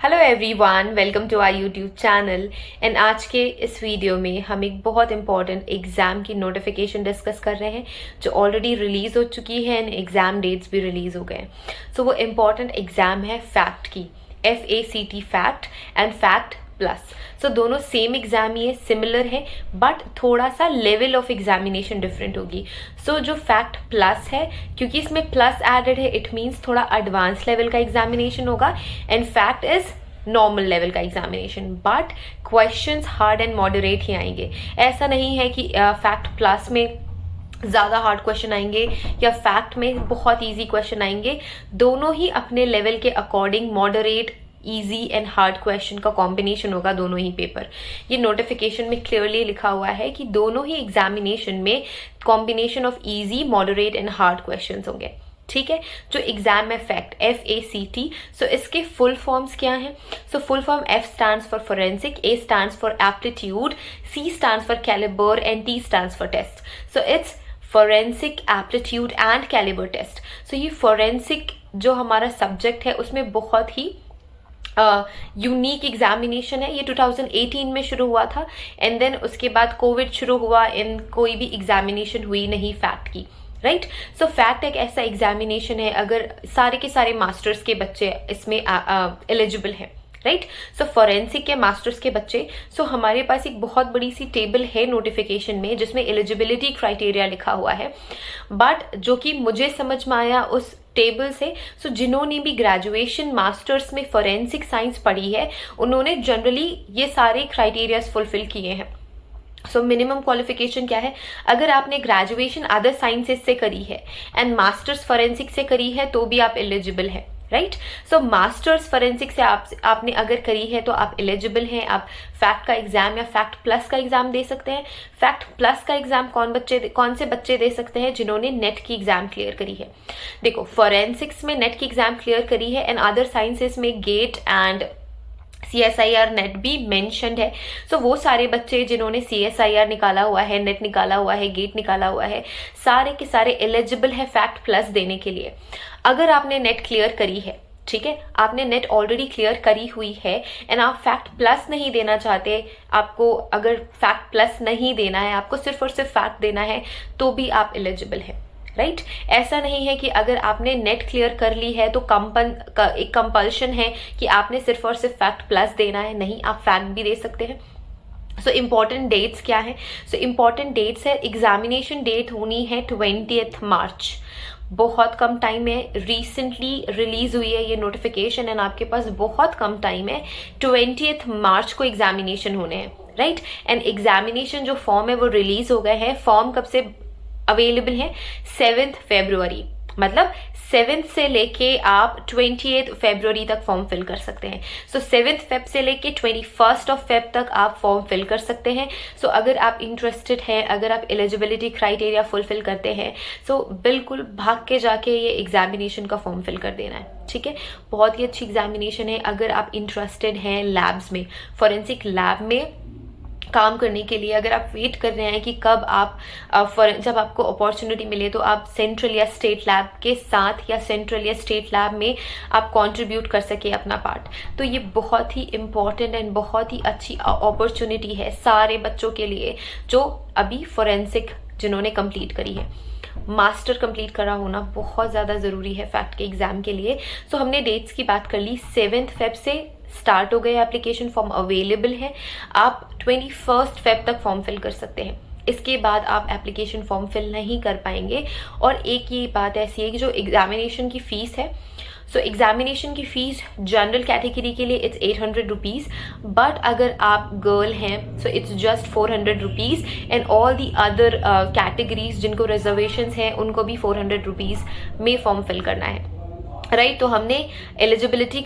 Hello everyone, welcome to our YouTube channel. And आज के इस वीडियो में हम एक बहुत इंपॉर्टेंट एग्जाम की नोटिफिकेशन डिस्कस कर रहे हैं जो ऑलरेडी रिलीज हो चुकी है एंड एग्जाम डेट्स भी रिलीज हो गए। सो वो इम्पॉर्टेंट एग्जाम है फैक्ट की, FACT FACT and FACT plus. So दोनों सेम एग्जाम ही है, सिमिलर है, बट थोड़ा सा लेवल ऑफ एग्जामिनेशन डिफरेंट होगी। सो जो फैक्ट प्लस है, क्योंकि इसमें प्लस एडेड है, इट मीन्स थोड़ा एडवांस लेवल का एग्जामिनेशन होगा। And FACT is normal level का examination, but questions hard and moderate ही आएंगे। ऐसा नहीं है कि फैक्ट प्लस में ज़्यादा हार्ड क्वेश्चन आएंगे या फैक्ट में बहुत इजी क्वेश्चन आएंगे। दोनों ही अपने लेवल के according moderate, easy and hard question का कॉम्बिनेशन होगा दोनों ही पेपर। ये नोटिफिकेशन में क्लियरली लिखा हुआ है कि दोनों ही एग्जामिनेशन में combination of easy, moderate and hard questions होंगे। ठीक है, जो एग्जाम है फैक्ट FACT, सो इसके फुल फॉर्म्स क्या हैं? So full form F stands for forensic, A stands for aptitude, C stands for calibre and T stands for test. So it's forensic, aptitude and calibre test. So ये forensic जो हमारा subject है उसमें बहुत ही unique examination है। ये 2018 में शुरू हुआ था एंड देन उसके बाद कोविड शुरू हुआ एंड कोई भी एग्जामिनेशन हुई नहीं फैक्ट की, राइट। सो फैक्ट एक ऐसा एग्जामिनेशन है, अगर सारे के सारे मास्टर्स के बच्चे इसमें एलिजिबल हैं, राइट। सो फोरेंसिक के मास्टर्स के बच्चे, सो हमारे पास एक बहुत बड़ी सी टेबल है नोटिफिकेशन में जिसमें एलिजिबिलिटी क्राइटेरिया लिखा हुआ है, बट जो कि मुझे समझ में आया उस टेबल से, सो जिन्होंने भी ग्रेजुएशन मास्टर्स में फोरेंसिक साइंस पढ़ी है उन्होंने जनरली ये सारे क्राइटेरियाज फुलफिल किए हैं। सो मिनिमम क्वालिफिकेशन क्या है? अगर आपने ग्रेजुएशन अदर साइंसेस से करी है एंड मास्टर्स फोरेंसिक से करी है तो भी आप एलिजिबल हैं, राइट। सो मास्टर्स फोरेंसिक से आपने अगर करी है तो आप एलिजिबल हैं। आप फैक्ट का एग्जाम या फैक्ट प्लस का एग्जाम दे सकते हैं। फैक्ट प्लस का एग्जाम कौन से बच्चे दे सकते हैं? जिन्होंने नेट की एग्जाम क्लियर करी है। देखो, फोरेंसिक्स में नेट की एग्जाम क्लियर करी है एंड अदर साइंसेस में गेट एंड CSIR नेट भी मेंशन्ड है। सो वो सारे बच्चे जिन्होंने CSIR निकाला हुआ है, नेट निकाला हुआ है, गेट निकाला हुआ है, सारे के सारे एलिजिबल है फैक्ट प्लस देने के लिए। अगर आपने नेट क्लियर करी है, ठीक है, आपने नेट ऑलरेडी क्लियर करी हुई है एंड आप फैक्ट प्लस नहीं देना चाहते, आपको अगर फैक्ट प्लस नहीं देना है, आपको सिर्फ और सिर्फ फैक्ट देना है, तो भी आप एलिजिबल हैं, राइट। ऐसा नहीं है कि अगर आपने नेट क्लियर कर ली है तो एक कंपल्शन है कि आपने सिर्फ और सिर्फ फैक्ट प्लस देना है। नहीं, आप फैक्ट भी दे सकते हैं। सो इम्पॉर्टेंट डेट्स क्या है? सो इम्पॉर्टेंट डेट्स है, एग्जामिनेशन डेट होनी है 20 मार्च। बहुत कम टाइम है, रिसेंटली रिलीज हुई है ये नोटिफिकेशन एंड आपके पास बहुत कम टाइम है। 20 मार्च को एग्जामिनेशन होने हैं, राइट। एंड एग्जामिनेशन जो फॉर्म है वो रिलीज हो गए हैं। फॉर्म कब से अवेलेबल है? 7 फरवरी, मतलब 7 से लेके आप 28 फरवरी तक फॉर्म फिल कर सकते हैं। सो 7 फेब से लेके 21 फेब तक आप फॉर्म फिल कर सकते हैं। सो अगर आप इंटरेस्टेड हैं, अगर आप एलिजिबिलिटी क्राइटेरिया फुलफिल करते हैं, सो बिल्कुल भाग के जाके ये एग्जामिनेशन का फॉर्म फिल कर देना है, ठीक है। बहुत ही अच्छी एग्जामिनेशन है। अगर आप इंटरेस्टेड हैं लैब्स में, फोरेंसिक लैब में काम करने के लिए, अगर आप वेट कर रहे हैं कि कब आप जब आपको अपॉर्चुनिटी मिले तो आप सेंट्रल या स्टेट लैब के साथ या सेंट्रल या स्टेट लैब में आप कंट्रीब्यूट कर सके अपना पार्ट, तो ये बहुत ही इम्पॉर्टेंट एंड बहुत ही अच्छी अपॉर्चुनिटी है सारे बच्चों के लिए जो अभी फोरेंसिक जिन्होंने कंप्लीट करी है। मास्टर कंप्लीट करा होना बहुत ज़्यादा ज़रूरी है फैक्ट के एग्ज़ाम के लिए। सो हमने डेट्स की बात कर ली। 7 फेब से स्टार्ट हो गए, एप्लीकेशन फॉर्म अवेलेबल है। आप 21 फेब तक फॉर्म फिल कर सकते हैं। इसके बाद आप एप्लीकेशन फॉर्म फिल नहीं कर पाएंगे। और एक ये बात ऐसी है कि जो एग्जामिनेशन की फ़ीस है, सो एग्जामिनेशन की फ़ीस जनरल कैटेगरी के लिए इट्स 800 रुपीज़, बट अगर आप गर्ल हैं so it's just 400 rupees and all the other categories जिनको रिजर्वेशंस हैं उनको भी 400 रुपीज़ में फॉर्म फिल करना है, राइट। तो हमने हम एलिजिबिलिटी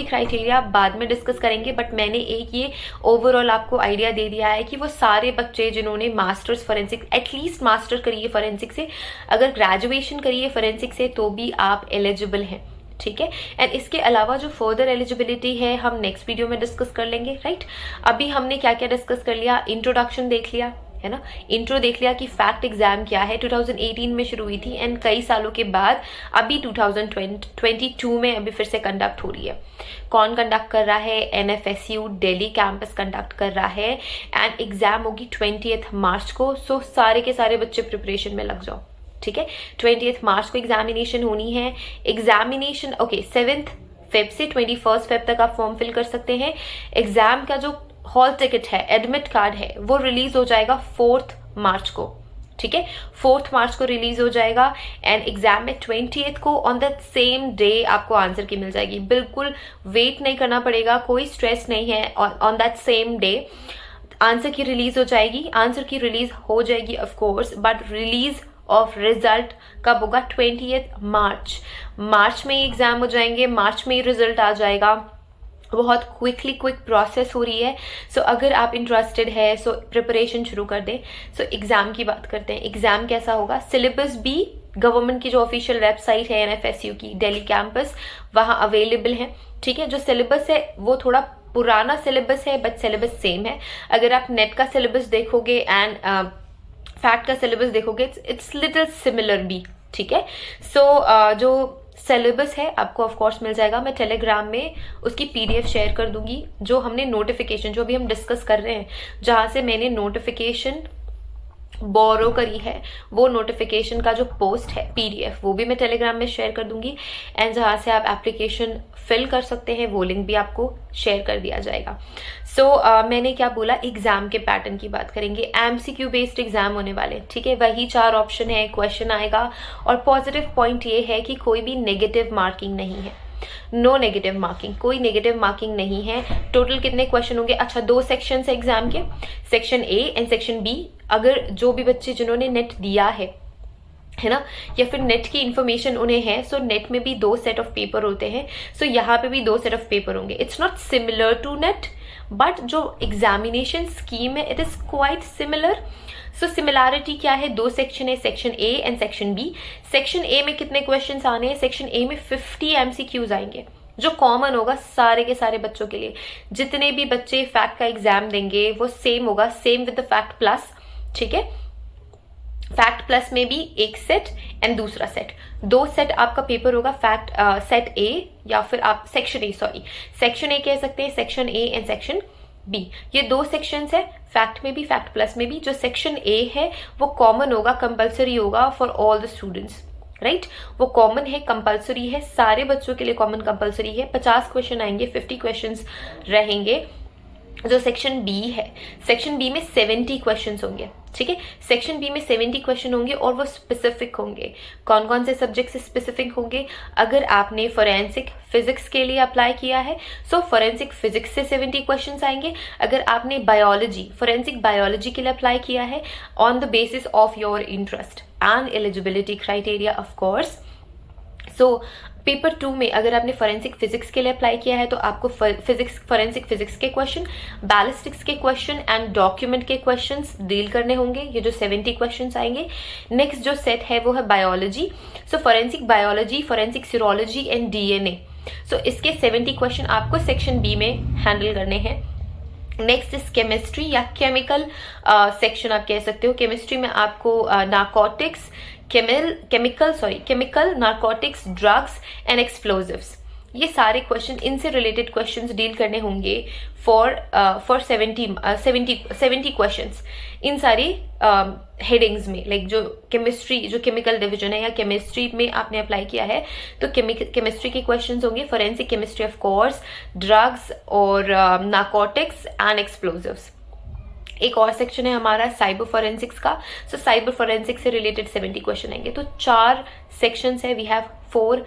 क्राइटेरिया बाद में डिस्कस करेंगे, बट मैंने एक ये ओवरऑल आपको आइडिया दे दिया है कि वो सारे बच्चे जिन्होंने मास्टर्स फोरेंसिक, एटलीस्ट मास्टर करिए फोरेंसिक से, अगर ग्रेजुएशन करिए फोरेंसिक से, तो भी आप एलिजिबल हैं, ठीक है। एंड इसके अलावा जो फर्दर एलिजिबिलिटी है हम नेक्स्ट वीडियो में डिस्कस कर लेंगे, राइट। अभी हमने क्या क्या डिस्कस कर लिया? इंट्रोडक्शन देख लिया, है ना। इंट्रो देख लिया कि फैक्ट एग्जाम क्या है, 2018 में शुरू हुई थी एंड कई सालों के बाद अभी 2022 में अभी फिर से कंडक्ट हो रही है। कौन कंडक्ट कर रहा है? NFSU दिल्ली कैंपस कंडक्ट कर रहा है एंड एग्जाम होगी 20 मार्च को। सो सारे के सारे बच्चे प्रिपरेशन में लग जाओ, ठीक है। 20 मार्च को एग्जामिनेशन होनी है। एग्जामिनेशन ओके 7 फेब से 21 फेब तक आप फॉर्म फिल कर सकते हैं। एग्जाम का जो हॉल टिकट है, एडमिट कार्ड है, वो रिलीज हो जाएगा 4 मार्च को, ठीक है। 4 मार्च को रिलीज हो जाएगा एंड एग्जाम में 20 को ऑन दैट सेम डे आपको आंसर की मिल जाएगी। बिल्कुल वेट नहीं करना पड़ेगा, कोई स्ट्रेस नहीं है। On that same day answer की रिलीज हो जाएगी। आंसर की रिलीज हो जाएगी of course, but release of result कब होगा? 20 मार्च में ही एग्जाम हो जाएंगे, मार्च में ही रिजल्ट आ जाएगा। बहुत क्विक प्रोसेस हो रही है। सो अगर आप इंटरेस्टेड है सो प्रिपरेशन शुरू कर दें। सो एग्जाम की बात करते हैं। एग्जाम कैसा होगा? सिलेबस भी गवर्नमेंट की जो ऑफिशियल वेबसाइट है NFSU की दिल्ली कैंपस, वहाँ अवेलेबल है, ठीक है। जो सिलेबस है वो थोड़ा पुराना सिलेबस है बट सिलेबस सेम है। अगर आप नेट का सिलेबस देखोगे एंड फैक्ट का सिलेबस देखोगे, इट्स लिटिल सिमिलर भी, ठीक है। सो जो सिलेबस है आपको ऑफ कोर्स मिल जाएगा। मैं टेलीग्राम में उसकी PDF शेयर कर दूंगी। जो हमने नोटिफिकेशन, जो भी हम डिस्कस कर रहे हैं, जहां से मैंने नोटिफिकेशन बोरो करी है, वो नोटिफिकेशन का जो पोस्ट है PDF, वो भी मैं टेलीग्राम में शेयर कर दूंगी एंड जहां से आप एप्लीकेशन फिल कर सकते हैं, वो लिंक भी आपको शेयर कर दिया जाएगा। मैंने क्या बोला? एग्जाम के पैटर्न की बात करेंगे। MCQ बेस्ड एग्जाम होने वाले, ठीक है। वही 4 ऑप्शन है, क्वेश्चन आएगा और पॉजिटिव पॉइंट ये है कि कोई भी नेगेटिव मार्किंग नहीं है। नो नेगेटिव मार्किंग, कोई नेगेटिव मार्किंग नहीं है। टोटल कितने क्वेश्चन होंगे? अच्छा, 2 सेक्शन है एग्जाम के, section A and section B। अगर जो भी बच्चे जिन्होंने नेट दिया है ना, या फिर नेट की इंफॉर्मेशन उन्हें है, सो नेट में भी 2 सेट ऑफ पेपर होते हैं। सो यहाँ पे भी 2 सेट ऑफ पेपर होंगे। It's not similar to NET, but जो एग्जामिनेशन स्कीम है it is quite similar. So similarity क्या है? 2 सेक्शन है, section A and section B। Section A में कितने क्वेश्चंस आने हैं? सेक्शन A में 50 MCQs आएंगे, जो कॉमन होगा सारे के सारे बच्चों के लिए। जितने भी बच्चे फैक्ट का एग्जाम देंगे वो सेम होगा, same with the fact plus, ठीक है। फैक्ट प्लस में भी एक सेट एंड दूसरा सेट, 2 सेट आपका पेपर होगा। फैक्ट सेट A या फिर आप सेक्शन A कह सकते हैं, section A and section B। ये 2 सेक्शंस है, फैक्ट में भी फैक्ट प्लस में भी। जो सेक्शन A है वो कॉमन होगा, कंपलसरी होगा for all the students, right. वो कॉमन है, कंपलसरी है, सारे बच्चों के लिए कॉमन कंपलसरी है। 50 क्वेश्चन आएंगे, 50 क्वेश्चंस रहेंगे। जो सेक्शन B है, सेक्शन B में 70 क्वेश्चंस होंगे, ठीक है। सेक्शन B में 70 क्वेश्चन होंगे और वो स्पेसिफिक होंगे। कौन कौन से सब्जेक्ट से स्पेसिफिक होंगे? अगर आपने फोरेंसिक फिजिक्स के लिए अप्लाई किया है सो फोरेंसिक फिजिक्स से 70 क्वेश्चंस आएंगे। अगर आपने बायोलॉजी, फोरेंसिक बायोलॉजी के लिए अप्लाई किया है on the basis of your interest and eligibility criteria of course. So paper 2 में अगर आपने फोरेंसिक फिजिक्स के लिए अप्लाई किया है तो आपको फोरेंसिक फिजिक्स के क्वेश्चन, बैलिस्टिक्स के क्वेश्चन एंड डॉक्यूमेंट के क्वेश्चंस डील करने होंगे। ये जो 70 क्वेश्चंस आएंगे। नेक्स्ट जो सेट है वो है biology. So forensic biology, forensic serology and DNA। सो इसके 70 क्वेश्चन आपको सेक्शन B में हैंडल करने हैं। नेक्स्ट इज केमिस्ट्री या केमिकल सेक्शन आप कह सकते हो। केमिस्ट्री में आपको narcotics, chemical, narcotics, drugs and explosives, ये सारे क्वेश्चन, इनसे रिलेटेड क्वेश्चंस डील करने होंगे फॉर 70 क्वेश्चंस इन सारी हेडिंग्स में। लाइक जो केमिस्ट्री, जो केमिकल डिवीजन है या केमिस्ट्री में आपने अप्लाई किया है तो केमिस्ट्री के क्वेश्चंस होंगे। Forensic chemistry of course, drugs और नार्कोटिक्स एंड एक्सप्लोजिव्स। एक और सेक्शन है हमारा साइबर फोरेंसिक्स का। सो साइबर फोरेंसिक्स से रिलेटेड 70 क्वेश्चन आएंगे। तो 4 सेक्शंस है। We have 4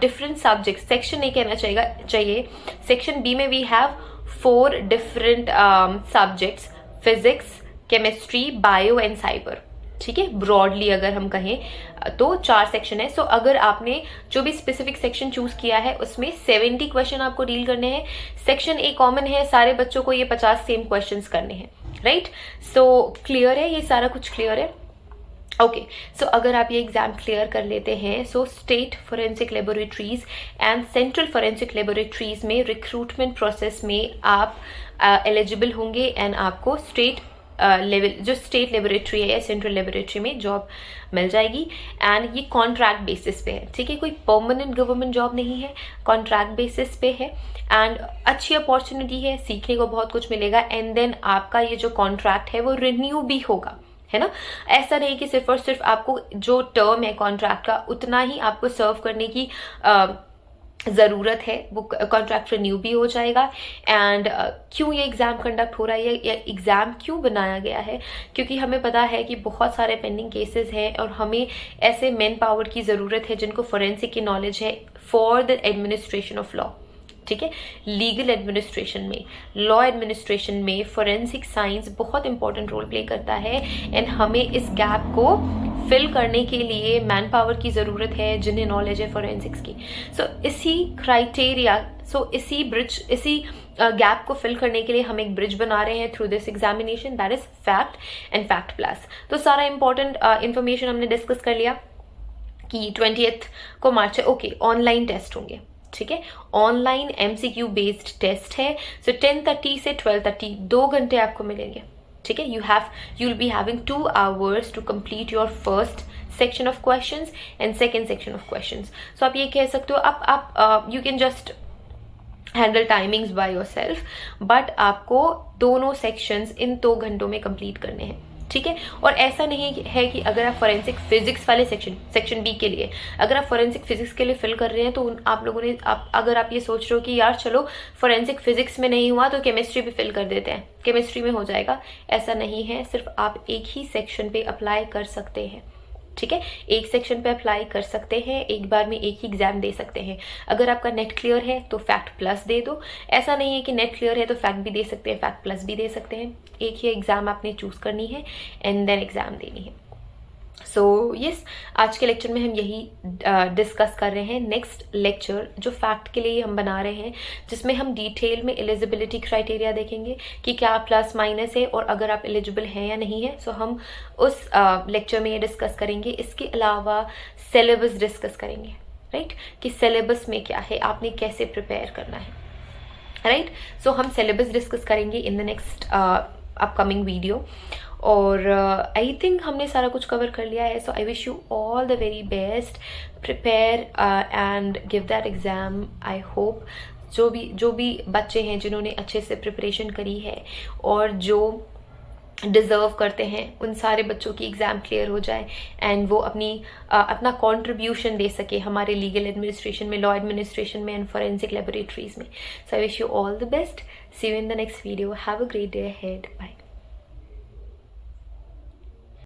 different subjects. Section A कहना चाहिए। सेक्शन B में we have 4 different subjects, physics, chemistry, bio and cyber, ठीक है। ब्रॉडली अगर हम कहें तो 4 सेक्शन है। सो अगर आपने जो भी स्पेसिफिक सेक्शन चूज किया है उसमें 70 क्वेश्चन आपको डील करने हैं। सेक्शन A कॉमन है, सारे बच्चों को ये 50 सेम क्वेश्चंस करने हैं, राइट। सो क्लियर है, ये सारा कुछ क्लियर है। ओके, सो अगर आप ये एग्जाम क्लियर कर लेते हैं so state forensic laboratories and central forensic laboratories में रिक्रूटमेंट प्रोसेस में आप एलिजिबल होंगे एंड आपको स्टेट लेवल जो स्टेट लेबोरेटरी है या सेंट्रल लेबोरेटरी में जॉब मिल जाएगी। एंड ये कॉन्ट्रैक्ट बेसिस पे है, ठीक है, कोई परमानेंट गवर्नमेंट जॉब नहीं है, कॉन्ट्रैक्ट बेसिस पे है। एंड अच्छी अपॉर्चुनिटी है, सीखने को बहुत कुछ मिलेगा। एंड देन आपका ये जो कॉन्ट्रैक्ट है वो रिन्यू भी होगा, है ना। ऐसा नहीं कि सिर्फ और सिर्फ आपको जो टर्म है कॉन्ट्रैक्ट का उतना ही आपको सर्व करने की ज़रूरत है, वो कॉन्ट्रैक्ट रिन्यू भी हो जाएगा। एंड क्यों ये एग्ज़ाम कंडक्ट हो रहा है या एग्ज़ाम क्यों बनाया गया है, क्योंकि हमें पता है कि बहुत सारे पेंडिंग केसेस हैं और हमें ऐसे मैन पावर की ज़रूरत है जिनको फोरेंसिक की नॉलेज है for the administration of law, ठीक है। लीगल एडमिनिस्ट्रेशन में, लॉ एडमिनिस्ट्रेशन में फोरेंसिक साइंस बहुत इंपॉर्टेंट रोल प्ले करता है। एंड हमें इस गैप को फिल करने के लिए मैन पावर की ज़रूरत है जिन्हें नॉलेज है फोरेंसिक्स की। इसी क्राइटेरिया, इसी गैप को फिल करने के लिए हम एक ब्रिज बना रहे हैं through this examination, that is fact and FACT plus. तो सारा इंपॉर्टेंट इंफॉर्मेशन हमने डिस्कस कर लिया कि 20th को मार्च है, ओके, ऑनलाइन टेस्ट होंगे, ठीक है, ऑनलाइन MCQ बेस्ड टेस्ट है। 10:30 से 12:30 2 घंटे आपको मिलेंगे, ठीक है। You will be having 2 hours to complete your first section of questions and second section of questions. So आप ये कह सकते हो, आप you can just handle timings by yourself, but आपको दोनों सेक्शंस इन 2 घंटों में कंप्लीट करने हैं, ठीक है। और ऐसा नहीं है कि अगर आप फोरेंसिक फिजिक्स वाले सेक्शन बी के लिए, अगर आप फोरेंसिक फिजिक्स के लिए फिल कर रहे हैं तो आप लोगों ने अगर आप ये सोच रहे हो कि यार चलो फोरेंसिक फिजिक्स में नहीं हुआ तो केमिस्ट्री भी फिल कर देते हैं, केमिस्ट्री में हो जाएगा, ऐसा नहीं है। सिर्फ आप एक ही सेक्शन पे अप्लाई कर सकते हैं, ठीक है, एक सेक्शन पे अप्लाई कर सकते हैं, एक बार में एक ही एग्जाम दे सकते हैं। अगर आपका नेट क्लियर है तो फैक्ट प्लस दे दो, ऐसा नहीं है कि नेट क्लियर है तो फैक्ट भी दे सकते हैं, फैक्ट प्लस भी दे सकते हैं। एक ही एग्जाम आपने चूज करनी है एंड देन एग्जाम देनी है। सो यस, आज के लेक्चर में हम यही डिस्कस कर रहे हैं। नेक्स्ट लेक्चर जो फैक्ट के लिए हम बना रहे हैं, जिसमें हम डिटेल में एलिजिबिलिटी क्राइटेरिया देखेंगे कि क्या प्लस माइनस है और अगर आप एलिजिबल हैं या नहीं है। सो हम उस लेक्चर में ये डिस्कस करेंगे। इसके अलावा सिलेबस डिस्कस करेंगे, राइट, कि सिलेबस में क्या है, आपने कैसे प्रिपेयर करना है, राइट। सो हम सिलेबस डिस्कस करेंगे इन द नेक्स्ट अपकमिंग वीडियो। और आई थिंक हमने सारा कुछ कवर कर लिया है। So I wish you all the very best, prepare and give that exam. I hope जो भी बच्चे हैं जिन्होंने अच्छे से प्रिपरेशन करी है और जो डिज़र्व करते हैं, उन सारे बच्चों की एग्ज़ाम क्लियर हो जाए एंड वो अपना कंट्रीब्यूशन दे सके हमारे लीगल एडमिनिस्ट्रेशन में, लॉ एडमिनिस्ट्रेशन में एंड फोरेंसिक लेबोरेटरीज में। So I wish you all the best. See you in the next video. Have a great day ahead. Bye.